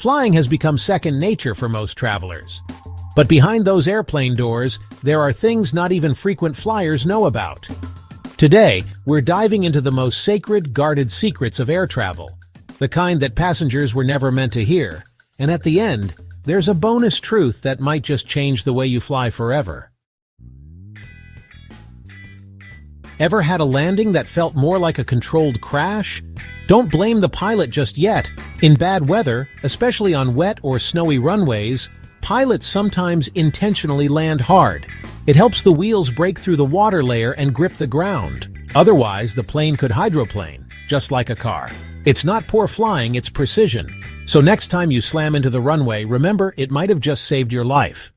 Flying has become second nature for most travelers. But behind those airplane doors, there are things not even frequent flyers know about. Today, we're diving into the most sacred, guarded secrets of air travel, the kind that passengers were never meant to hear. And at the end, there's a bonus truth that might just change the way you fly forever. Ever had a landing that felt more like a controlled crash? Don't blame the pilot just yet. In bad weather, especially on wet or snowy runways, pilots sometimes intentionally land hard. It helps the wheels break through the water layer and grip the ground. Otherwise, the plane could hydroplane, just like a car. It's not poor flying, it's precision. So next time you slam into the runway, remember it might have just saved your life.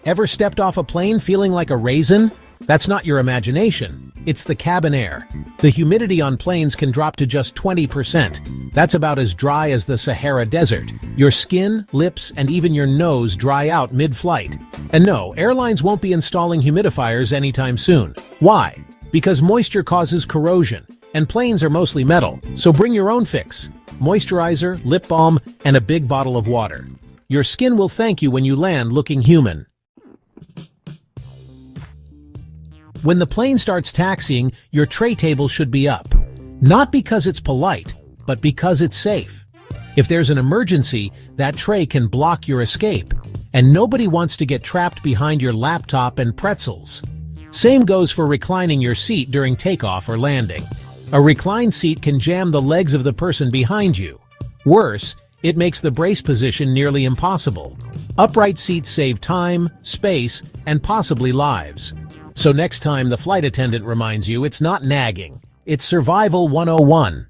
Ever stepped off a plane feeling like a raisin? That's not your imagination. It's the cabin air. The humidity on planes can drop to just 20%. That's about as dry as the Sahara Desert. Your skin, lips, and even your nose dry out mid-flight. And no, airlines won't be installing humidifiers anytime soon. Why? Because moisture causes corrosion, and planes are mostly metal, so bring your own fix. Moisturizer, lip balm, and a big bottle of water. Your skin will thank you when you land looking human. When the plane starts taxiing, your tray table should be up. Not because it's polite, but because it's safe. If there's an emergency, that tray can block your escape, and nobody wants to get trapped behind your laptop and pretzels. Same goes for reclining your seat during takeoff or landing. A reclined seat can jam the legs of the person behind you. Worse, it makes the brace position nearly impossible. Upright seats save time, space, and possibly lives. So next time the flight attendant reminds you, it's not nagging, it's Survival 101.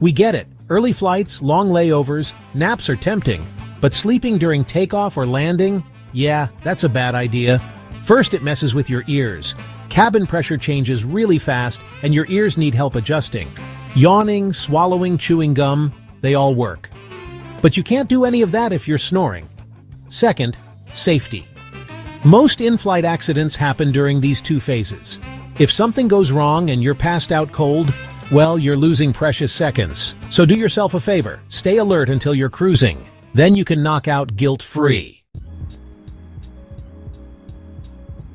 We get it. Early flights, long layovers, naps are tempting. But sleeping during takeoff or landing? Yeah, that's a bad idea. First, it messes with your ears. Cabin pressure changes really fast, and your ears need help adjusting. Yawning, swallowing, chewing gum, they all work. But you can't do any of that if you're snoring. Second, safety. Most in-flight accidents happen during these two phases. If something goes wrong and you're passed out cold, well, you're losing precious seconds. So do yourself a favor, stay alert until you're cruising. Then you can knock out guilt-free.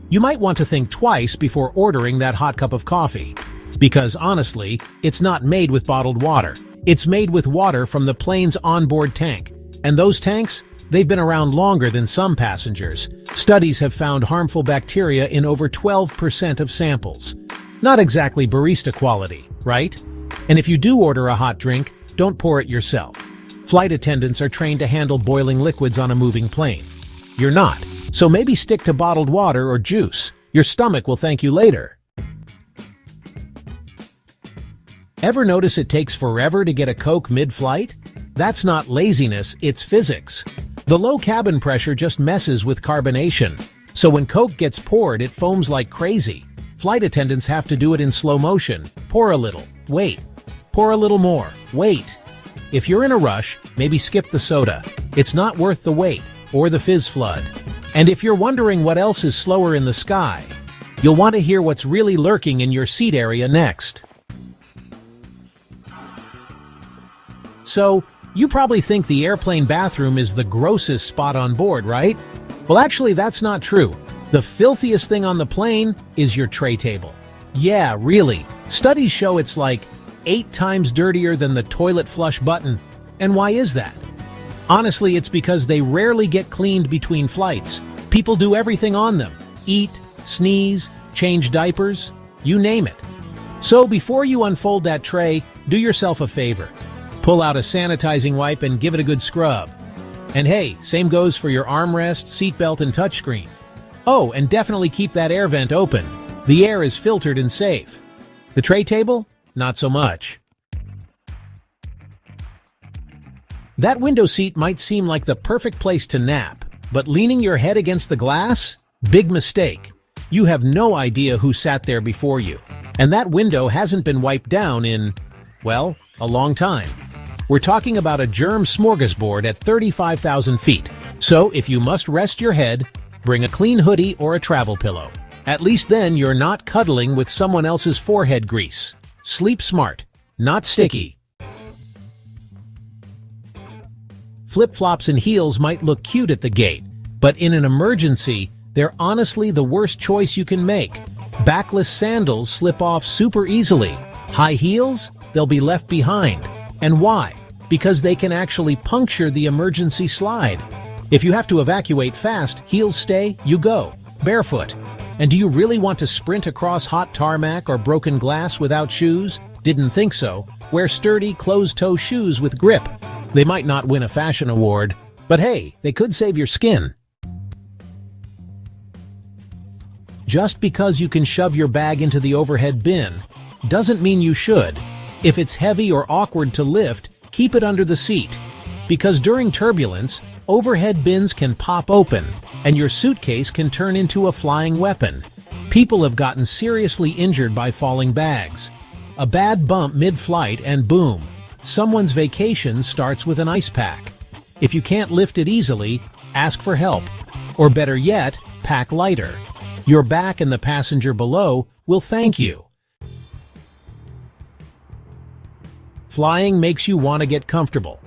You might want to think twice before ordering that hot cup of coffee. Because honestly, it's not made with bottled water. It's made with water from the plane's onboard tank. And those tanks? They've been around longer than some passengers. Studies have found harmful bacteria in over 12% of samples. Not exactly barista quality, right? And if you do order a hot drink, don't pour it yourself. Flight attendants are trained to handle boiling liquids on a moving plane. You're not. So maybe stick to bottled water or juice. Your stomach will thank you later. Ever notice it takes forever to get a Coke mid-flight? That's not laziness, it's physics. The low cabin pressure just messes with carbonation. So when Coke gets poured, it foams like crazy. Flight attendants have to do it in slow motion. Pour a little, wait. Pour a little more, wait. If you're in a rush, maybe skip the soda. It's not worth the wait, or the fizz flood. And if you're wondering what else is slower in the sky, you'll want to hear what's really lurking in your seat area next. So, you probably think the airplane bathroom is the grossest spot on board, right? Well, actually, that's not true. The filthiest thing on the plane is your tray table. Yeah, really. Studies show it's like 8 times dirtier than the toilet flush button. And why is that? Honestly, it's because they rarely get cleaned between flights. People do everything on them. Eat, sneeze, change diapers, you name it. So before you unfold that tray, do yourself a favor. Pull out a sanitizing wipe and give it a good scrub. And hey, same goes for your armrest, seatbelt, and touchscreen. Oh, and definitely keep that air vent open. The air is filtered and safe. The tray table? Not so much. That window seat might seem like the perfect place to nap, but leaning your head against the glass? Big mistake. You have no idea who sat there before you. And that window hasn't been wiped down in, well, a long time. We're talking about a germ smorgasbord at 35,000 feet. So if you must rest your head, bring a clean hoodie or a travel pillow. At least then you're not cuddling with someone else's forehead grease. Sleep smart, not sticky. Flip-flops and heels might look cute at the gate, but in an emergency, they're honestly the worst choice you can make. Backless sandals slip off super easily. High heels? They'll be left behind. And why? Because they can actually puncture the emergency slide. If you have to evacuate fast, heels stay, you go. Barefoot. And do you really want to sprint across hot tarmac or broken glass without shoes? Didn't think so. Wear sturdy, closed-toe shoes with grip. They might not win a fashion award, but hey, they could save your skin. Just because you can shove your bag into the overhead bin doesn't mean you should. If it's heavy or awkward to lift, keep it under the seat. Because during turbulence, overhead bins can pop open, and your suitcase can turn into a flying weapon. People have gotten seriously injured by falling bags. A bad bump mid-flight and boom, someone's vacation starts with an ice pack. If you can't lift it easily, ask for help. Or better yet, pack lighter. Your back and the passenger below will thank you. Flying makes you want to get comfortable.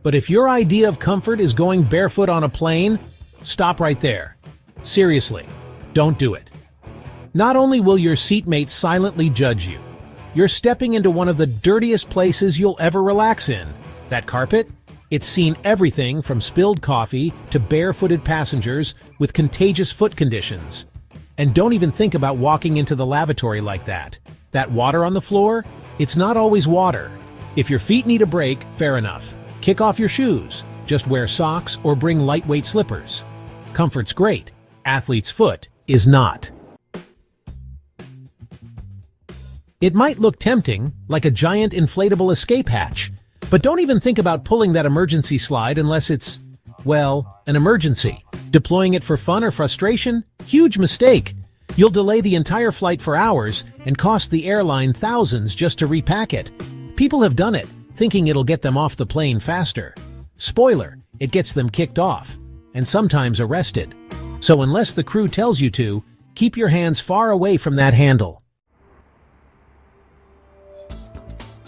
But if your idea of comfort is going barefoot on a plane, stop right there. Seriously, don't do it. Not only will your seatmates silently judge you, you're stepping into one of the dirtiest places you'll ever relax in. That carpet? It's seen everything from spilled coffee to barefooted passengers with contagious foot conditions. And don't even think about walking into the lavatory like that. That water on the floor? It's not always water. If your feet need a break, fair enough. Kick off your shoes. Just wear socks or bring lightweight slippers. Comfort's great. Athlete's foot is not. It might look tempting, like a giant inflatable escape hatch, but don't even think about pulling that emergency slide unless it's, well, an emergency. Deploying it for fun or frustration? Huge mistake. You'll delay the entire flight for hours and cost the airline thousands just to repack it. People have done it, thinking it'll get them off the plane faster. Spoiler, it gets them kicked off, and sometimes arrested. So unless the crew tells you to, keep your hands far away from that handle.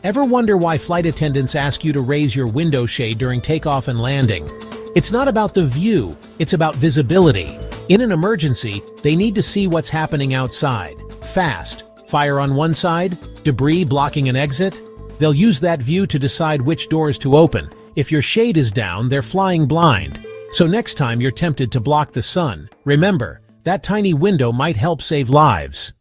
Ever wonder why flight attendants ask you to raise your window shade during takeoff and landing? It's not about the view, it's about visibility. In an emergency, they need to see what's happening outside. Fast. Fire on one side, debris blocking an exit. They'll use that view to decide which doors to open. If your shade is down, they're flying blind. So next time you're tempted to block the sun, remember, that tiny window might help save lives.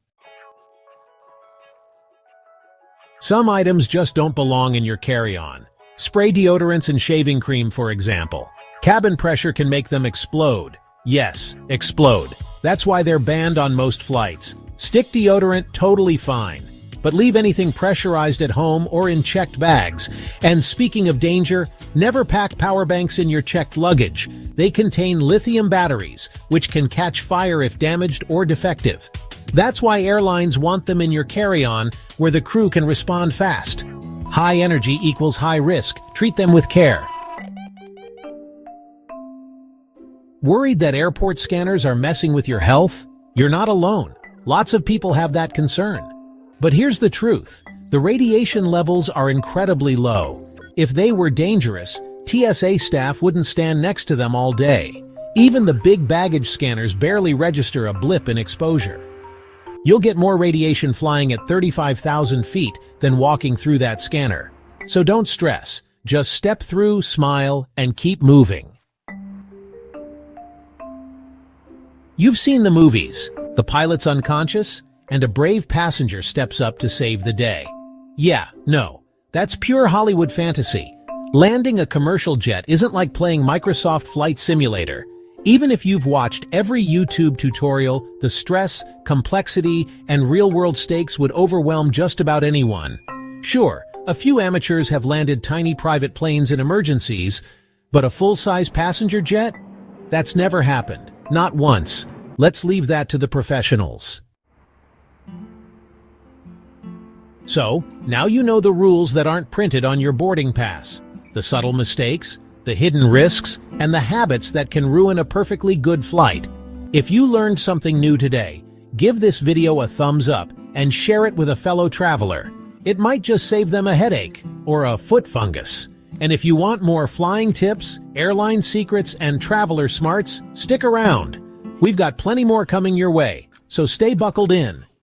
Some items just don't belong in your carry-on. Spray deodorants and shaving cream, for example. Cabin pressure can make them explode. Yes, explode. That's why they're banned on most flights. Stick deodorant, totally fine. But leave anything pressurized at home or in checked bags. And speaking of danger, never pack power banks in your checked luggage. They contain lithium batteries, which can catch fire if damaged or defective. That's why airlines want them in your carry-on, where the crew can respond fast. High energy equals high risk. Treat them with care. Worried that airport scanners are messing with your health? You're not alone. Lots of people have that concern. But here's the truth. The radiation levels are incredibly low. If they were dangerous, TSA staff wouldn't stand next to them all day. Even the big baggage scanners barely register a blip in exposure. You'll get more radiation flying at 35,000 feet than walking through that scanner. So don't stress. Just step through, smile, and keep moving. You've seen the movies. The pilot's unconscious, and a brave passenger steps up to save the day. Yeah, no, that's pure Hollywood fantasy. Landing a commercial jet isn't like playing Microsoft Flight Simulator. Even if you've watched every YouTube tutorial, the stress, complexity, and real-world stakes would overwhelm just about anyone. Sure, a few amateurs have landed tiny private planes in emergencies, but a full-size passenger jet? That's never happened. Not once. Let's leave that to the professionals. So, now you know the rules that aren't printed on your boarding pass. The subtle mistakes, the hidden risks, and the habits that can ruin a perfectly good flight. If you learned something new today, give this video a thumbs up and share it with a fellow traveler. It might just save them a headache or a foot fungus. And if you want more flying tips, airline secrets, and traveler smarts, stick around. We've got plenty more coming your way, so stay buckled in.